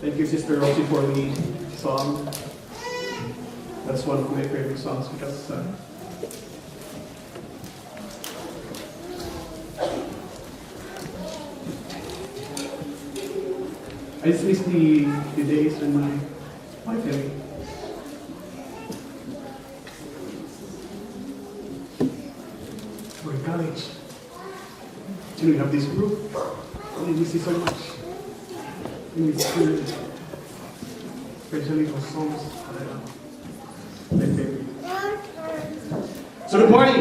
Thank you, Sister Rosie, for the song. That's one of my favorite songs because I just miss the days when my family. We're in college. And we have this group. We miss it so much. We miss school. Especially those songs. My favorite. So good morning.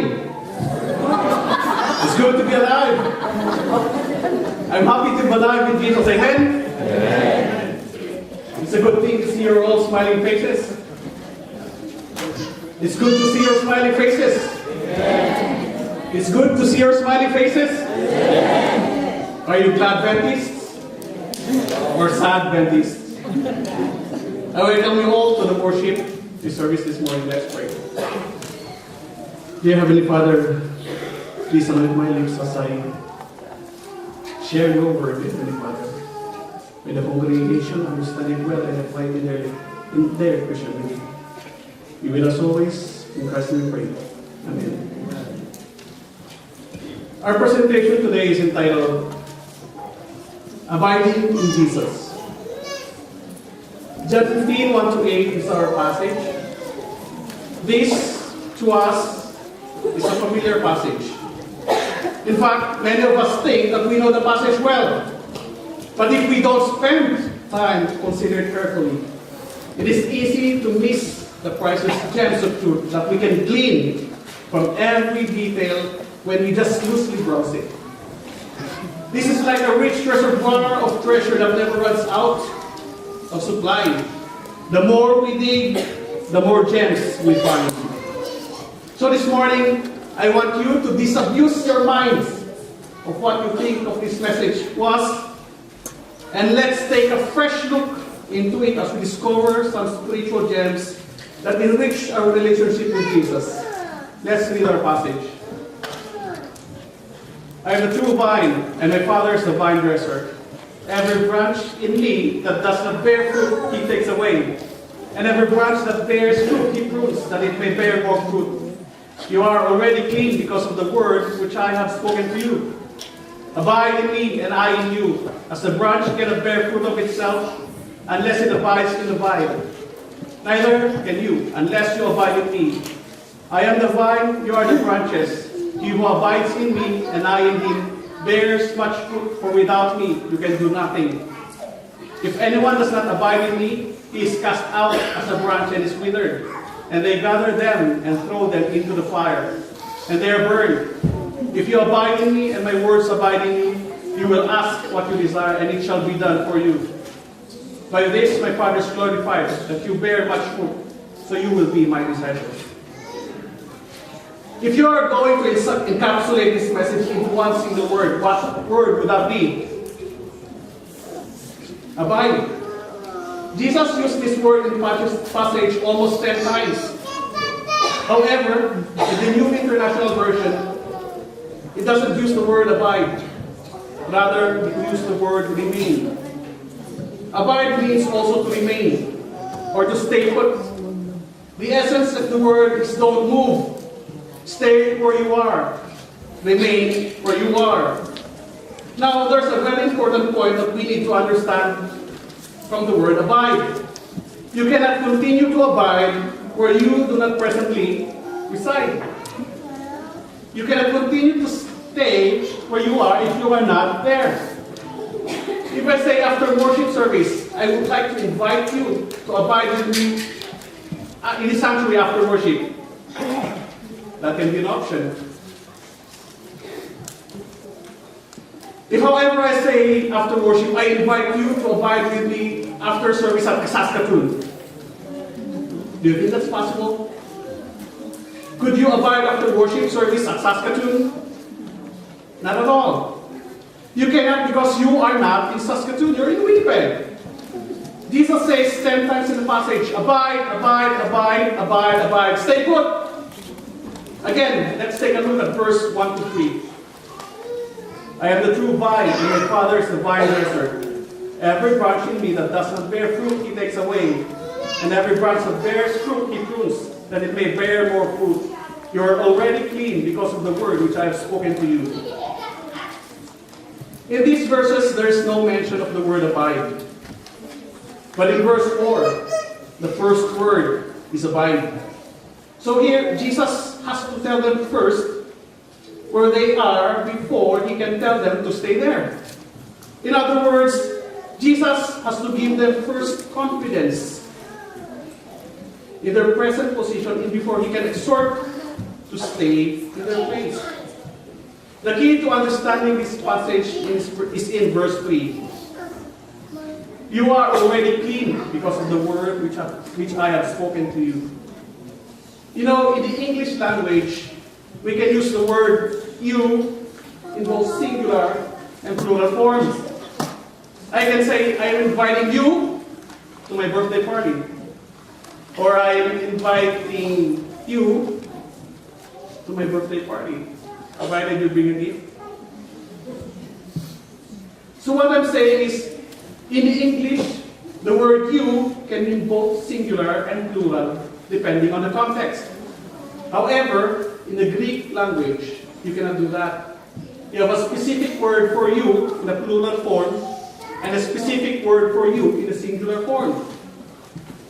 It's good to be alive. I'm happy to be alive with Jesus. Amen? Amen. It's a good thing to see your all smiling faces. It's good to see your smiling faces. Amen. It's good to see your smiling faces. Amen. Are you glad Adventists or sad Adventists? I welcome you all to the worship, the service this morning. Let's pray. Dear Heavenly Father, please anoint my lips as I share your word, Heavenly Father. May the congregation understand it well and apply it in their Christian living. Be with us always. In Christ we pray. Amen. Our presentation today is entitled Abiding in Jesus. John 15, 1-8 is our passage. This, to us, is a familiar passage. In fact, many of us think that we know the passage well. But if we don't spend time to consider it carefully, it is easy to miss the priceless gems of truth that we can glean from every detail when we just loosely browse it. This is like a rich reservoir of treasure that never runs out of supply. The more we dig, the more gems we find. So this morning, I want you to disabuse your minds of what you think of this message was, and let's take a fresh look into it as we discover some spiritual gems that enrich our relationship with Jesus. Let's read our passage. I am the true vine, and my Father is the vine dresser. Every branch in me that does not bear fruit, he takes away. And every branch that bears fruit, he prunes, that it may bear more fruit. You are already clean because of the word which I have spoken to you. Abide in me, and I in you. As the branch cannot bear fruit of itself, unless it abides in the vine. Neither can you, unless you abide in me. I am the vine, you are the branches. He who abides in me, and I in him, bears much fruit, for without me you can do nothing. If anyone does not abide in me, he is cast out as a branch and is withered. And they gather them and throw them into the fire, and they are burned. If you abide in me, and my words abide in you, you will ask what you desire, and it shall be done for you. By this my Father is glorified, that you bear much fruit, so you will be my disciples. If you are going to encapsulate this message into one single word, what word would that be? Abide. Jesus used this word in passage almost 10 times. However, in the New International Version, it doesn't use the word abide. Rather, it uses the word remain. Abide means also to remain, or to stay put. The essence of the word is don't move. Stay where you are. Remain where you are. Now, there's a very important point that we need to understand from the word abide. You cannot continue to abide where you do not presently reside. You cannot continue to stay where you are if you are not there. If I say after worship service, I would like to invite you to abide with me in the sanctuary after worship, that can be an option. If, however, I say after worship, I invite you to abide with me after service at Saskatoon, do you think that's possible? Could you abide after worship service at Saskatoon? Not at all. You cannot, because you are not in Saskatoon, you're in Winnipeg. Jesus says 10 times in the passage, abide, abide, abide, abide, abide. Stay put. Again, let's take a look at verse 1 to 3. I am the true vine, and my Father is the vine dresser. Every branch in me that does not bear fruit, he takes away. And every branch that bears fruit, he prunes, that it may bear more fruit. You are already clean because of the word which I have spoken to you. In these verses, there is no mention of the word abide. But in verse 4, the first word is abide. So here, Jesus has to tell them first where they are before he can tell them to stay there. In other words, Jesus has to give them first confidence in their present position before he can exhort to stay in their place. The key to understanding this passage is in verse 3. You are already clean because of the word which I have spoken to you. You know, in the English language, we can use the word you in both singular and plural forms. I can say, I am inviting you to my birthday party. Or I am inviting you to my birthday party. Provided you bring a gift. So what I'm saying is, in English, the word you can mean both singular and plural, depending on the context. However, in the Greek language, you cannot do that. You have a specific word for you in a plural form, and a specific word for you in a singular form.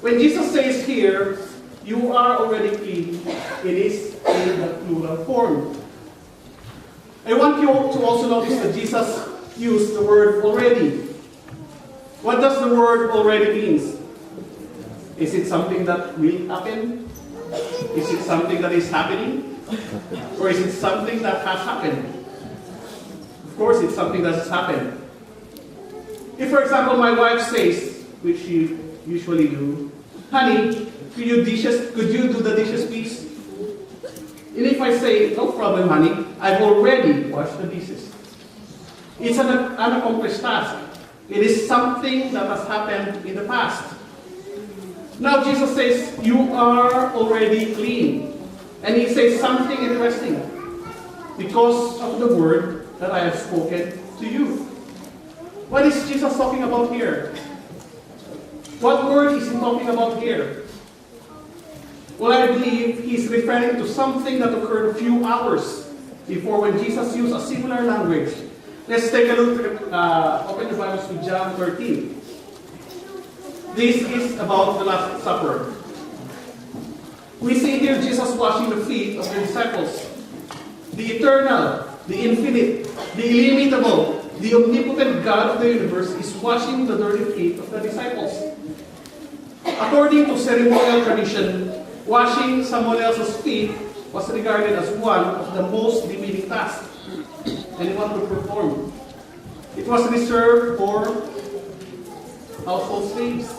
When Jesus says here, you are already clean, it is in the plural form. I want you to also notice that Jesus used the word already. What does the word already mean? Is it something that will happen? Is it something that is happening? Or is it something that has happened? Of course, it's something that has happened. If, for example, my wife says, which she usually do, honey, could you do the dishes, please? And if I say, no problem, honey, I've already washed the dishes. It's an unaccomplished task. It is something that has happened in the past. Now Jesus says, you are already clean. And he says something interesting. Because of the word that I have spoken to you. What is Jesus talking about here? What word is he talking about here? Well, I believe he's referring to something that occurred a few hours before when Jesus used a similar language. Let's take a look at, open your Bibles to John 13. This is about the Last Supper. We see here Jesus washing the feet of the disciples. The eternal, the infinite, the illimitable, the omnipotent God of the universe is washing the dirty feet of the disciples. According to ceremonial tradition, washing someone else's feet was regarded as one of the most demeaning tasks anyone could perform. It was reserved for household slaves.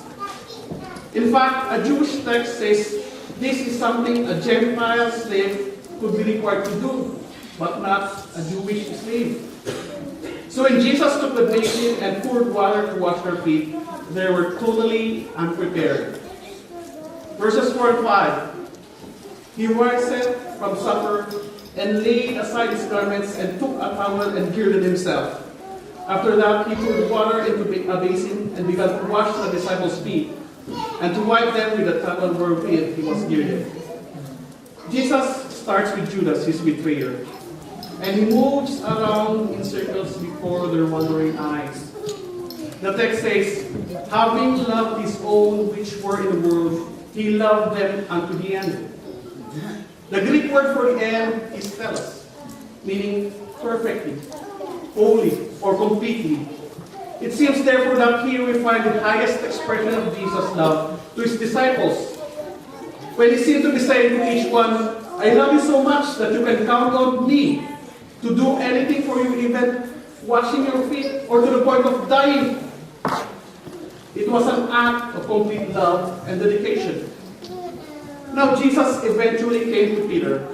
In fact, a Jewish text says this is something a Gentile slave could be required to do, but not a Jewish slave. So when Jesus took the basin and poured water to wash their feet, they were totally unprepared. Verses 4 and 5. He riseth from supper and laid aside his garments and took a towel and girded himself. After that, he poured water into a basin and began to wash the disciples' feet and to wipe them with the towel wherewith he was girded. Jesus starts with Judas, his betrayer, and he moves around in circles before their wondering eyes. The text says, having loved his own which were in the world, he loved them unto the end. The Greek word for the end is telos, meaning perfectly, wholly, or completely. It seems therefore that here we find the highest expression of Jesus' love to his disciples. When he seemed to be saying to each one, I love you so much that you can count on me to do anything for you, even washing your feet, or to the point of dying. It was an act of complete love and dedication. Now Jesus eventually came to Peter.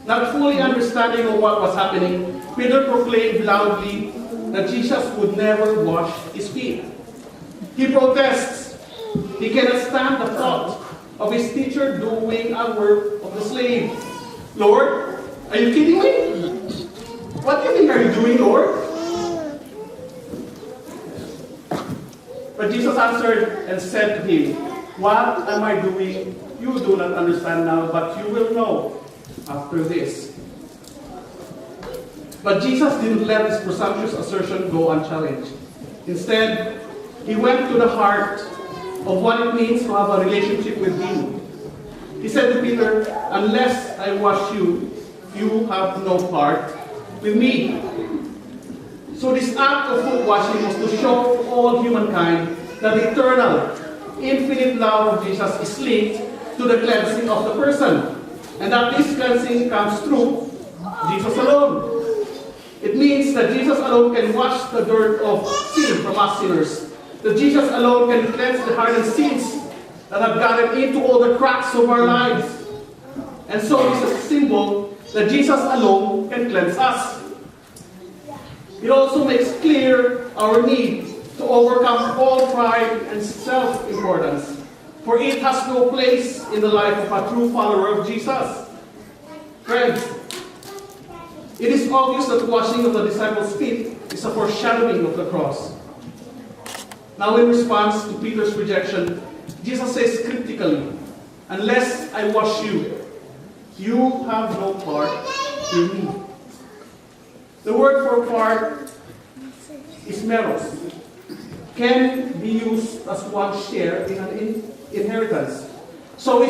Not fully understanding of what was happening, Peter proclaimed loudly that Jesus would never wash his feet. He protests. He cannot stand the thought of his teacher doing a work of the slave. Lord, are you kidding me? What do you think are you doing, Lord? But Jesus answered and said to him, "What am I doing? You do not understand now, but you will know after this." But Jesus didn't let his presumptuous assertion go unchallenged. Instead, he went to the heart of what it means to have a relationship with him. He said to Peter, "Unless I wash you, you have no part with me." So this act of foot washing was to show to all humankind that the eternal, infinite love of Jesus is linked to the cleansing of the person, and that this cleansing comes through Jesus alone. It means that Jesus alone can wash the dirt of sin from us sinners. That Jesus alone can cleanse the hardened sins that have gotten into all the cracks of our lives. And so this is a symbol that Jesus alone can cleanse us. It also makes clear our need to overcome all pride and self-importance, for it has no place in the life of a true follower of Jesus. Friends, it is obvious that washing of the disciples' feet is a foreshadowing of the cross. Now, in response to Peter's rejection, Jesus says critically, "Unless I wash you, you have no part in me." The word for part is meros, can be used as one's share in an inheritance. So if